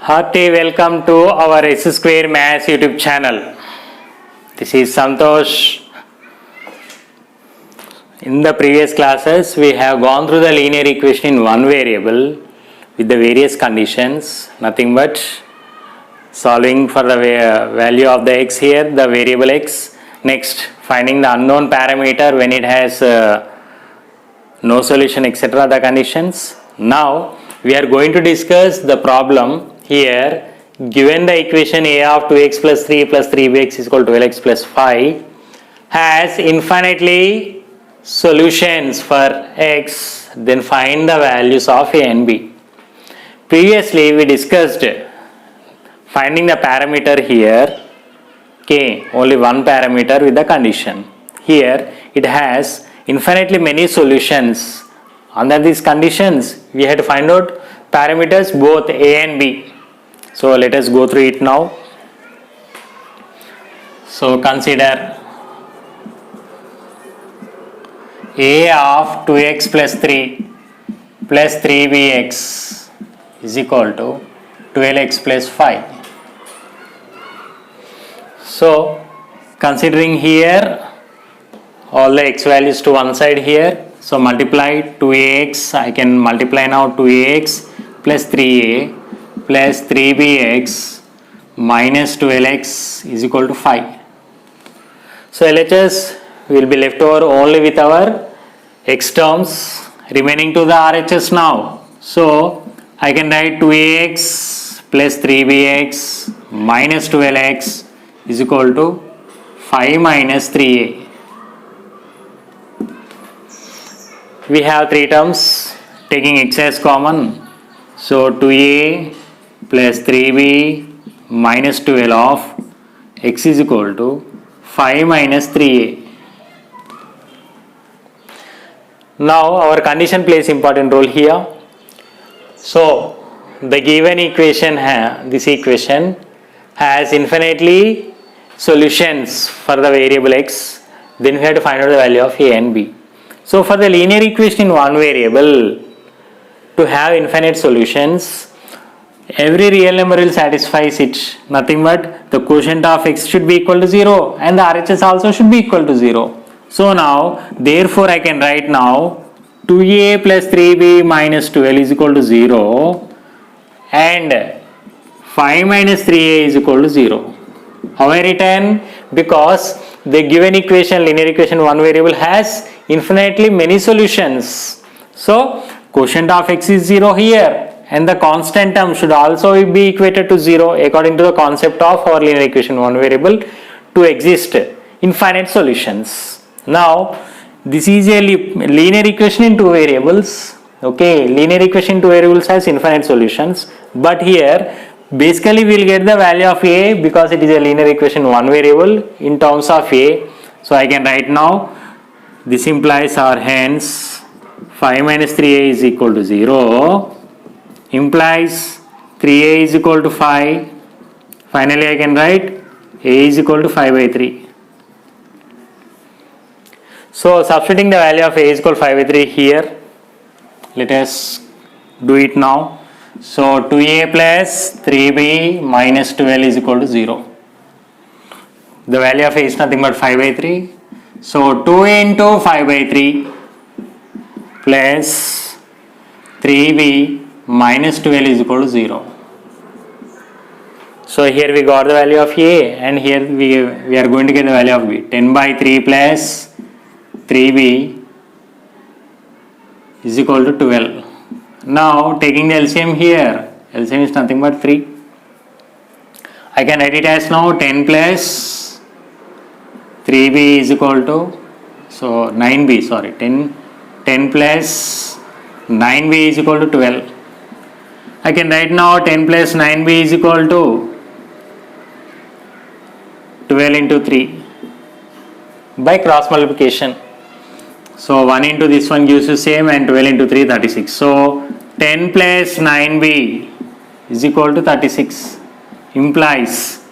Hearty welcome to our S Square Maths YouTube channel. This is Santosh. In the previous classes, we have gone through the linear equation in one variable with the various conditions, nothing but solving for the value of the x here, the variable x. Next, finding the unknown parameter when it has no solution, etc. the conditions. Now, we are going to discuss the problem here. Given the equation a of 2x plus 3 plus 3bx is equal to 12x plus 5 has infinitely solutions for x, then find the values of a and b. Previously we discussed finding the parameter here k, only one parameter with the condition. Here it has infinitely many solutions. Under these conditions we had to find out parameters both a and b. So let us go through it now. So consider a of 2x plus 3 plus 3bx is equal to 12x plus 5. So considering here all the x values to one side here, so multiply 2ax, I can multiply now 2ax plus 3a plus 3bx minus 12x is equal to 5. So LHS will be left over only with our x terms remaining to the RHS now. So I can write 2ax plus 3bx minus 12x is equal to 5 minus 3a. We have three terms taking x as common. So 2a plus 3b minus 12 of x is equal to 5 minus 3a. Now our condition plays important role here. So the given equation, this equation has infinitely solutions for the variable x. Then we have to find out the value of a and b. So for the linear equation in one variable, to have infinite solutions, every real number will satisfy it. Nothing but the quotient of x should be equal to 0 and the RHS also should be equal to 0. So now, therefore I can write now 2a plus 3b minus 12 is equal to 0 and 5 minus 3a is equal to 0. How I written? Because the given equation, linear equation one variable has infinitely many solutions. So quotient of x is 0 here and the constant term should also be equated to 0 according to the concept of our linear equation one variable to exist infinite solutions. Now this is a linear equation in two variables. Okay, linear equation in two variables has infinite solutions, but here basically we will get the value of a because it is a linear equation one variable in terms of a. So I can write now this implies or hence 5 minus 3a is equal to 0 implies 3a is equal to 5. Finally I can write a is equal to 5 by 3. So substituting the value of a is equal to 5 by 3 here, let us do it now. So 2a plus 3b minus 12 is equal to 0. The value of a is nothing but 5 by 3. So 2 into 5 by 3 plus 3b minus 12 is equal to 0. So here we got the value of a and here we are going to get the value of b. 10 by 3 plus 3b is equal to 12. Now taking the LCM here, LCM is nothing but 3. I can write it as now 10 plus 3b is equal to, so 9b, sorry, 10 plus 9b is equal to 12. I can write now 10 plus 9b is equal to 12 into 3 by cross multiplication. So 1 into this one gives you same and 12 into 3 36. So 10 plus 9b is equal to 36 implies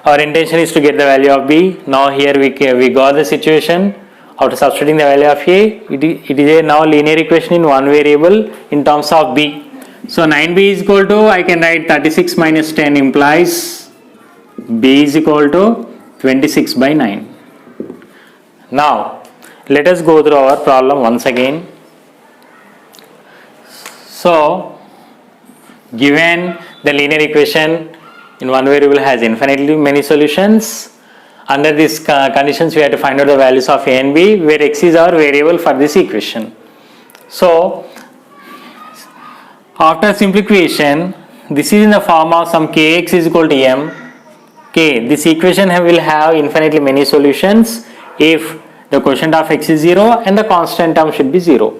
our intention is to get the value of b. Now here we got the situation after substituting the value of a. It is a now linear equation in one variable in terms of b. So 9b is equal to, I can write 36 minus 10 implies b is equal to 26 by 9. Now let us go through our problem once again. So given the linear equation in one variable has infinitely many solutions, under these conditions we have to find out the values of a and b, where x is our variable for this equation. So after simplification, this is in the form of some kx is equal to m. Okay, this equation will have infinitely many solutions if the quotient of x is 0 and the constant term should be 0.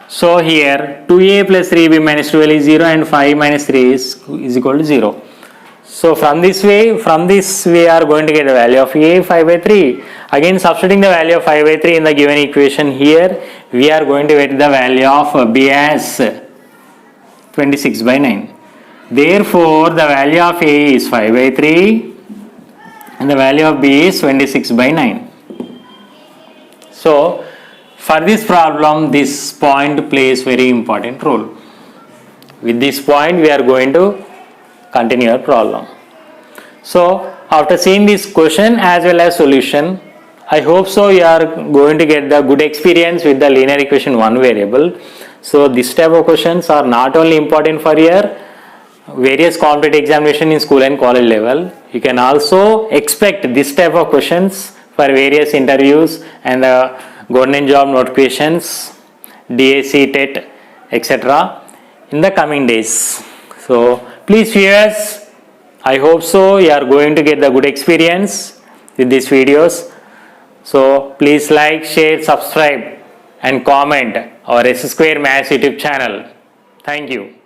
So here 2a plus 3b minus 12 is 0 and 5 minus 3 is equal to 0. So from this we are going to get the value of a 5 by 3. Again substituting the value of 5 by 3 in the given equation here, we are going to get the value of b as 26 by 9. Therefore the value of a is 5 by 3 and the value of b is 26 by 9. So for this problem, this point plays very important role. With this point we are going to continue our problem. So after seeing this question as well as solution, I hope so you are going to get the good experience with the linear equation one variable. So this type of questions are not only important for your various competitive examination in school and college level, you can also expect this type of questions for various interviews and government job notifications, DAC, TET, etc. in the coming days. So please viewers, I hope so you are going to get the good experience with these videos. So please like, share, subscribe and comment our S Square Maths YouTube channel. Thank you.